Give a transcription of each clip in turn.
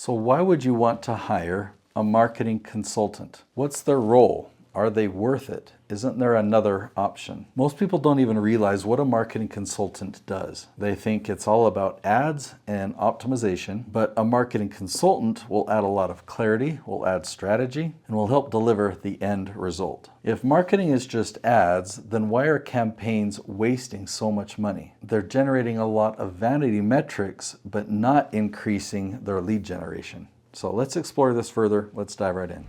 So why would you want to hire a marketing consultant? What's their role? Are they worth it? Isn't there another option? Most people don't even realize what a marketing consultant does. They think it's all about ads and optimization, but a marketing consultant will add a lot of clarity, will add strategy, and will help deliver the end result. If marketing is just ads, then why are campaigns wasting so much money? They're generating a lot of vanity metrics, but not increasing their lead generation. So let's explore this further. Let's dive right in.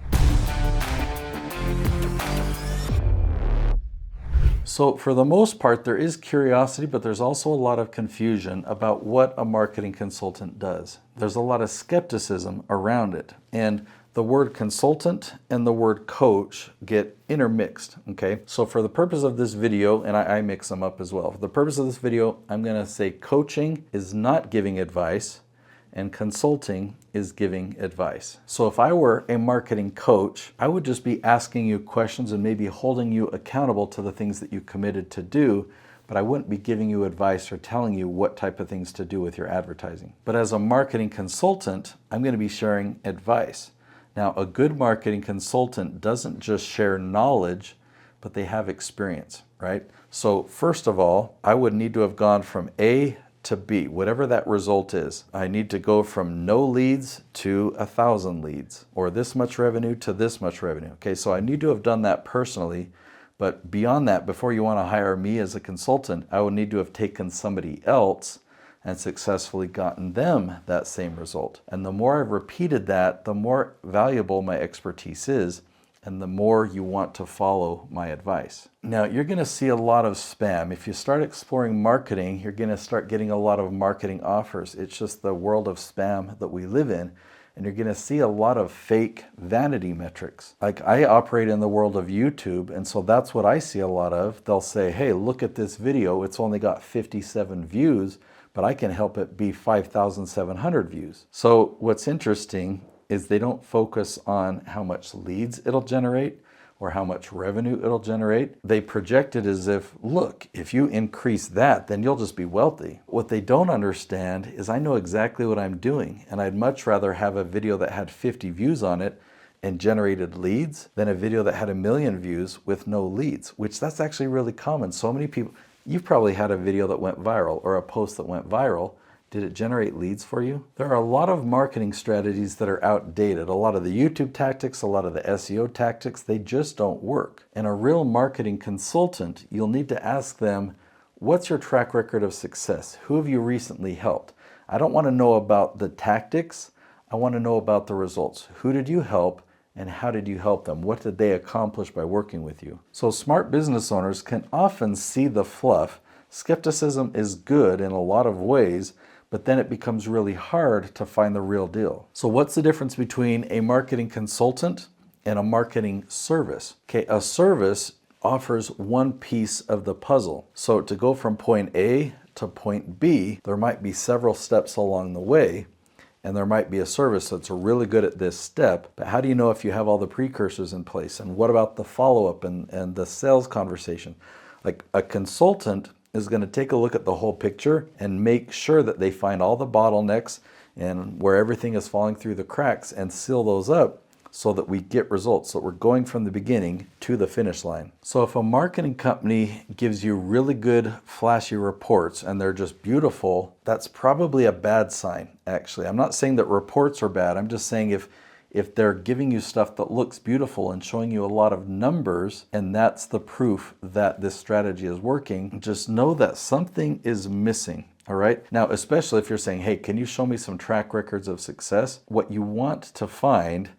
So for the most part, there is curiosity, but there's also a lot of confusion about what a marketing consultant does. There's a lot of skepticism around it. And the word consultant and the word coach get intermixed, okay? So for the purpose of this video, and I mix them up as well. For the purpose of this video, I'm gonna say coaching is not giving advice, and consulting is giving advice. So if I were a marketing coach, I would just be asking you questions and maybe holding you accountable to the things that you committed to do, but I wouldn't be giving you advice or telling you what type of things to do with your advertising. But as a marketing consultant, I'm going to be sharing advice. Now, a good marketing consultant doesn't just share knowledge, but they have experience, right? So first of all, I would need to have gone from A to B, whatever that result is. I need to go from no leads to 1,000 leads, or this much revenue to this much revenue. Okay, so I need to have done that personally, but beyond that, before you want to hire me as a consultant, I would need to have taken somebody else and successfully gotten them that same result. And the more I've repeated that, the more valuable my expertise is, and the more you want to follow my advice. Now, you're going to see a lot of spam. If you start exploring marketing, you're going to start getting a lot of marketing offers. It's just the world of spam that we live in, and you're going to see a lot of fake vanity metrics. Like, I operate in the world of YouTube, and so that's what I see a lot of. They'll say, hey, look at this video. It's only got 57 views, but I can help it be 5,700 views. So what's interesting is they don't focus on how much leads it'll generate or how much revenue it'll generate. They project it as if, look, if you increase that, then you'll just be wealthy. What they don't understand is I know exactly what I'm doing, and I'd much rather have a video that had 50 views on it and generated leads than a video that had 1 million views with no leads, which that's actually really common. So many people, you've probably had a video that went viral or a post that went viral. Did it generate leads for you? There are a lot of marketing strategies that are outdated. A lot of the YouTube tactics, a lot of the SEO tactics, they just don't work. And a real marketing consultant, you'll need to ask them, what's your track record of success? Who have you recently helped? I don't want to know about the tactics. I want to know about the results. Who did you help? And how did you help them? What did they accomplish by working with you? So smart business owners can often see the fluff. Skepticism is good in a lot of ways, but then it becomes really hard to find the real deal. So what's the difference between a marketing consultant and a marketing service? Okay, a service offers one piece of the puzzle. So to go from point A to point B, there might be several steps along the way, and there might be a service that's really good at this step, but how do you know if you have all the precursors in place? And what about the follow-up and the sales conversation? Like, a consultant is going to take a look at the whole picture and make sure that they find all the bottlenecks and where everything is falling through the cracks and seal those up so that we get results. So we're going from the beginning to the finish line. So if a marketing company gives you really good flashy reports and they're just beautiful, that's probably a bad sign, actually. I'm not saying that reports are bad. I'm just saying if they're giving you stuff that looks beautiful and showing you a lot of numbers, and that's the proof that this strategy is working, just know that something is missing. All right. Now, especially if you're saying, hey, can you show me some track records of success? What you want to find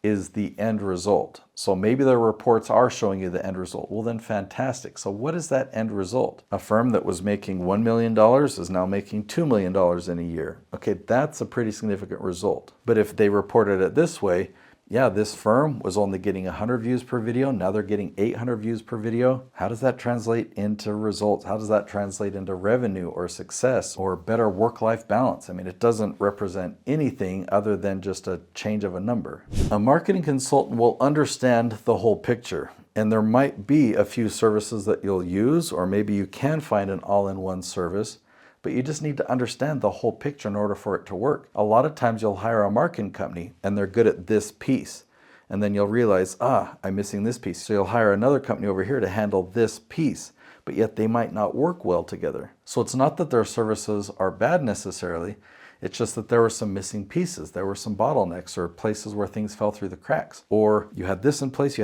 is the end result. So maybe the reports are showing you the end result. Well, then fantastic. So what is that end result? A firm that was making $1 million is now making $2 million in a year. Okay, that's a pretty significant result. But if they reported it this way, yeah, this firm was only getting 100 views per video. Now they're getting 800 views per video. How does that translate into results? How does that translate into revenue or success or better work-life balance? I mean, it doesn't represent anything other than just a change of a number. A marketing consultant will understand the whole picture. And there might be a few services that you'll use, or maybe you can find an all-in-one service, but you just need to understand the whole picture in order for it to work. A lot of times you'll hire a marketing company and they're good at this piece. And then you'll realize, I'm missing this piece. So you'll hire another company over here to handle this piece, but yet they might not work well together. So it's not that their services are bad necessarily. It's just that there were some missing pieces. There were some bottlenecks or places where things fell through the cracks. Or you had this in place,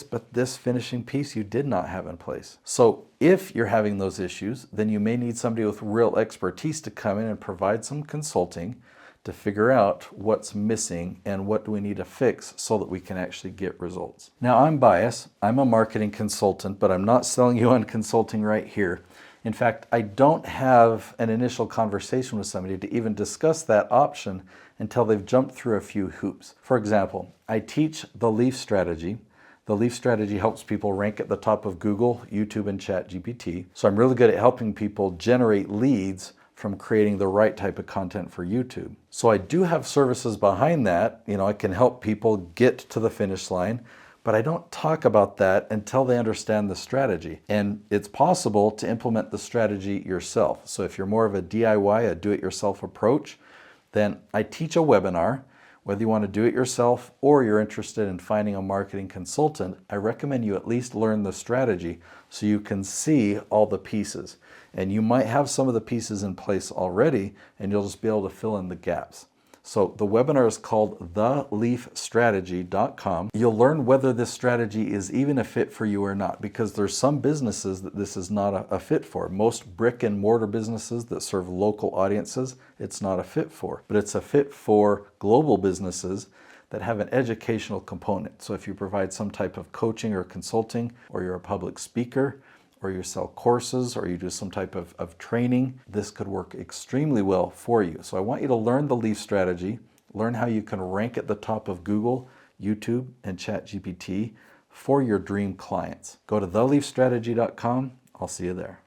but this finishing piece you did not have in place. So if you're having those issues, then you may need somebody with real expertise to come in and provide some consulting to figure out what's missing and what do we need to fix so that we can actually get results. Now, I'm biased. I'm a marketing consultant, but I'm not selling you on consulting right here. In fact, I don't have an initial conversation with somebody to even discuss that option until they've jumped through a few hoops. For example, I teach the LEAF strategy. The LEAF strategy helps people rank at the top of Google, YouTube, and ChatGPT. So I'm really good at helping people generate leads from creating the right type of content for YouTube. So I do have services behind that. I can help people get to the finish line, but I don't talk about that until they understand the strategy. And it's possible to implement the strategy yourself. So if you're more of a DIY, a do-it-yourself approach, then I teach a webinar. Whether you want to do it yourself or you're interested in finding a marketing consultant, I recommend you at least learn the strategy so you can see all the pieces. And you might have some of the pieces in place already, and you'll just be able to fill in the gaps. So the webinar is called theleafstrategy.com. You'll learn whether this strategy is even a fit for you or not, because there's some businesses that this is not a fit for. Most brick and mortar businesses that serve local audiences, it's not a fit for. But it's a fit for global businesses that have an educational component. So if you provide some type of coaching or consulting, or you're a public speaker, or you sell courses, or you do some type of training, this could work extremely well for you. So I want you to learn the LEAF strategy, learn how you can rank at the top of Google, YouTube, and ChatGPT for your dream clients. Go to theleafstrategy.com. I'll see you there.